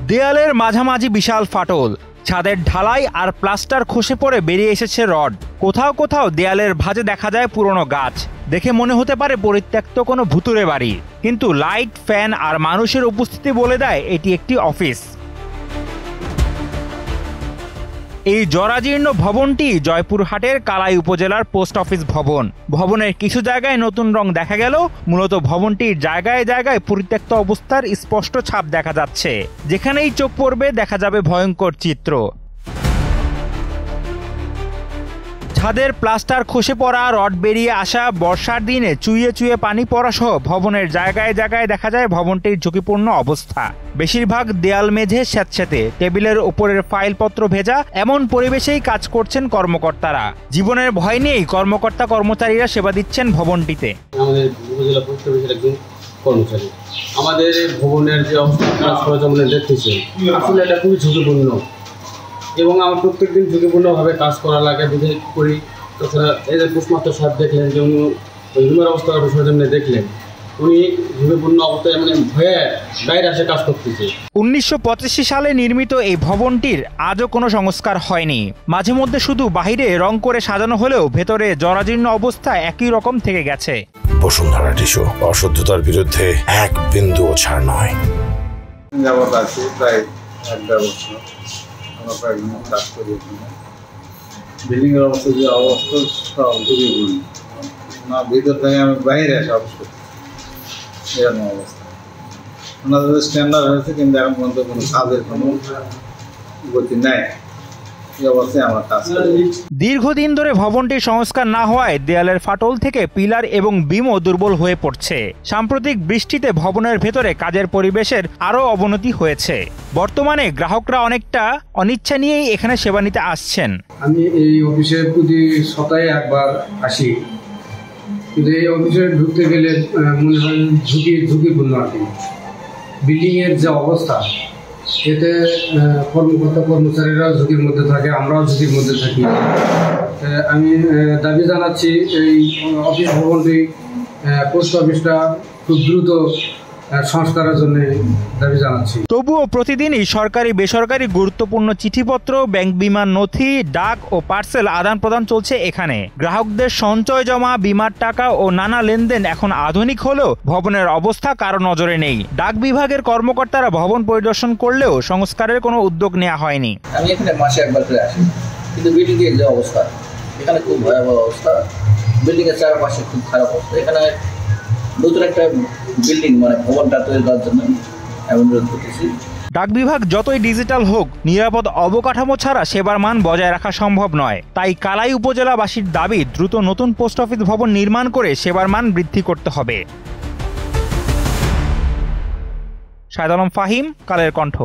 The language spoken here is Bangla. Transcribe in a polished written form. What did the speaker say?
দেয়ালের মাঝামাঝি বিশাল ফাটল, ছাদের ঢালাই আর প্লাস্টার খসে পড়ে বেরিয়ে এসেছে রড। কোথাও কোথাও দেয়ালের ভাঁজে দেখা যায় পুরনো গাছ। দেখে মনে হতে পারে পরিত্যক্ত কোনো ভুতুড়ে বাড়ি, কিন্তু লাইট, ফ্যান আর মানুষের উপস্থিতি বলে দেয় এটি একটি অফিস। এই জরাজীর্ণ ভবনটি জয়পুরহাটের কালাই উপজেলার পোস্ট অফিস ভবন। ভবনের কিছু জায়গায় নতুন রং দেখা গেলেও মূলত ভবনটির জায়গায় জায়গায় পরিত্যক্ত অবস্থার স্পষ্ট ছাপ দেখা যাচ্ছে। যেখানেই চোখ পড়বে দেখা যাবে ভয়ঙ্কর চিত্র। ছাদের প্লাস্টার খসে পড়া, রড বেরিয়ে আসা, বর্ষার দিনে চুইয়ে চুইয়ে পানি পড়া সহ ভবনের জায়গায় জায়গায় দেখা যায় ভবনটির ঝুঁকিপূর্ণ অবস্থা। বেশিরভাগ দেয়াল মেঝে স্যাঁতস্যাঁতে, টেবিলের উপরের ফাইলপত্র ভেজা। এমন পরিবেশেই কাজ করছেন কর্মকর্তারা। জীবনের ভয় নিয়েই কর্মকর্তা কর্মচারীরা সেবা দিচ্ছেন ভবনটিতে। আমাদের উপজেলা পোস্ট অফিসের একজন কর্মচারী, আমাদের ভবনের যে অবস্থা সরজমিনে দেখতেছে, আসলে এটা খুবই ঝুঁকিপূর্ণ এবং আমার প্রত্যেকদিন ঝুঁকিপূর্ণভাবে কাজ করা লাগে বুঝে করি। তাছাড়া এই যে পোস্টমাস্টার সাহেব দেখলেন যে উনি ওই রুমের অবস্থা সরজমিনে দেখলেন, উনি ঝুঁকিপূর্ণ অবস্থায় ভয়ে বাইরে আসে কাজ করতেছে। 1985 সালে নির্মিত এই ভবনটির আজও কোনো সংস্কার হয়নি। মাঝে মধ্যে শুধু বাহিরে রং করে সাজানো হলেও ভেতরে জরাজীর্ণ অবস্থা একই রকম থেকে গেছে। বসুন্ধরা টিস্যু অশুদ্ধতার বিরুদ্ধে এক বিন্দুও ছাড় নয়। যাবত আছে প্রায় 1.5 বছর আমরা প্রায় কাজ করি। বিল্ডিং এর অবস্থা যে অবস্থা সব ঝুঁকিপূর্ণ না, ভিতর থেকে আমি বাইরে আসা অবস্থা এরকম অবস্থা। ওনাদের স্ট্যান্ডার্ড হয়েছে কিন্তু এখন পর্যন্ত কোনো কাজের কোনো গতি নেই। দীর্ঘদিন ধরে ভবনটির সংস্কার না হওয়ায় দেয়ালের ফাটল থেকে পিলার এবং বিমও দুর্বল হয়ে পড়ছে। সাম্প্রতিক বৃষ্টিতে ভবনের ভেতরে কাজের পরিবেশের আরও অবনতি হয়েছে। বর্তমানে গ্রাহকরা অনেকটা অনিচ্ছা নিয়েই এখানে সেবা নিতে আসছেন। আমি এই অফিসে প্রতি সপ্তাহে একবার আসি, কিন্তু এই অফিসে ঢুকতে গেলে মনে হয় ঝুঁকিপূর্ণ আর কি। বিল্ডিংয়ের যে অবস্থা, এতে কর্মকর্তা কর্মচারীরাও ঝুঁকির মধ্যে থাকে, আমরাও ঝুঁকির মধ্যে থাকি। আমি দাবি জানাচ্ছি এই অফিস ভবনটি, পোস্ট অফিসটা খুব দ্রুত সংস্কারের জন্য দাবি জানাচ্ছি। তবুও প্রতিদিনই সরকারি বেসরকারি গুরুত্বপূর্ণ চিঠিপত্র, ব্যাংক বিমার নথি, ডাক ও পার্সেল আদান প্রদান চলছে এখানে। গ্রাহকদের সঞ্চয় জমা, বিমার টাকা ও নানা লেনদেন এখন আধুনিক হলেও ভবনের অবস্থা কারো নজরে নেই। ডাক বিভাগের কর্মকর্তারা ভবন পরিদর্শন করলেও সংস্কারের কোনো উদ্যোগ নেওয়া হয়নি। আমি এখানে মাসে একবার করে আসি, কিন্তু বিল্ডিং এর যে অবস্থা এখানে খুব ভয়াবহ অবস্থা। বিল্ডিং এর চারপাশে খুব খারাপ অবস্থা। এখানে নতুন একটা বিল্ডিং ভবনটা তৈরি করার জন্য অনুরোধ করতেছি। ডাক বিভাগ যতই ডিজিটাল হোক, নিরাপদ অবকাঠামো ছাড়া সেবার মান বজায় রাখা সম্ভব নয়। তাই কালাই উপজেলাবাসীর দাবি দ্রুত নতুন পোস্ট অফিস ভবন নির্মাণ করে সেবার মান বৃদ্ধি করতে হবে। শাহেদ আলম ফাহিম, কালের কণ্ঠ।